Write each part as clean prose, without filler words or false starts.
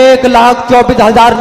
1,24,000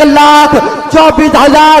1,24,000